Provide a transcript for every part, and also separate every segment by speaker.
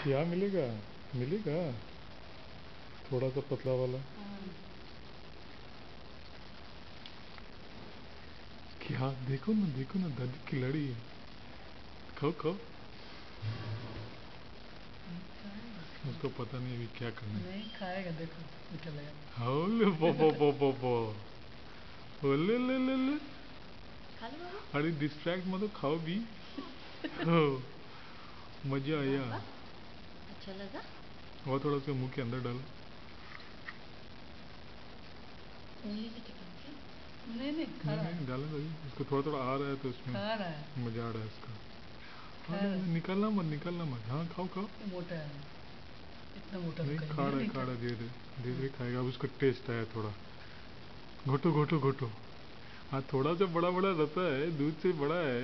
Speaker 1: क्या मिलेगा? मिलेगा थोड़ा सा पतला वाला। क्या? देखो ना दादी खिलाड़ी है। खाओ खाओ। उसको पता नहीं अभी क्या करना है।
Speaker 2: नहीं खाएगा, देखो निकलेगा।
Speaker 1: ओले बो ओले ले।
Speaker 2: खा लो बाबू।
Speaker 1: अरे डिस्ट्रैक्ट मत हो, खाओ भी। हो मजा आया।
Speaker 2: अच्छा लगा?
Speaker 1: और थोड़ा सा मुंह के अंदर डालो।
Speaker 2: उंगली से टिका के। नहीं खा रहा है।
Speaker 1: नहीं डालो भाई, उसको थोड़ा थोड़ा आ रहा है तो उसमें
Speaker 2: खा रहा है।
Speaker 1: मजा आ रहा है उसका।
Speaker 2: खा रहा है।
Speaker 1: निकालना मत। हाँ खाओ।
Speaker 2: मोटा है, इतना मोटा
Speaker 1: नहीं
Speaker 2: तो
Speaker 1: खा
Speaker 2: नहीं
Speaker 1: रहा है धीरे धीरे खाएगा। अब उसको टेस्ट आया थोड़ा। घोटो। हाँ थोड़ा सा बड़ा रहता है, दूध से बड़ा है।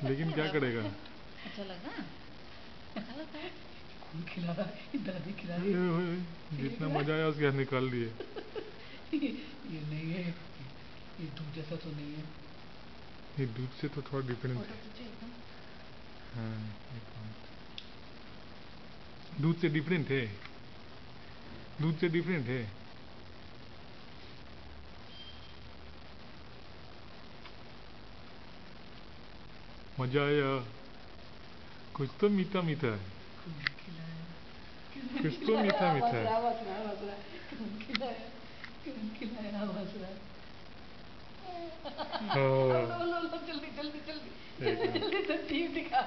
Speaker 1: लेकिन क्या करेगा।
Speaker 2: अच्छा लगा? खा लो। कौन खिला रहा है? दादी खिला रही है।
Speaker 1: जितना मजा आया उसके हाथ निकाल दिए।
Speaker 2: ये नहीं है, ये दूध जैसा तो नहीं है।
Speaker 1: ये दूध से तो थोड़ा डिफरेंस है। हाँ दूध से डिफरेंट है। मजा आया। कुछ तो मीठा है। कुछ तो मीठा है। हाँ
Speaker 2: जल्दी जल्दी टीवी दिखा।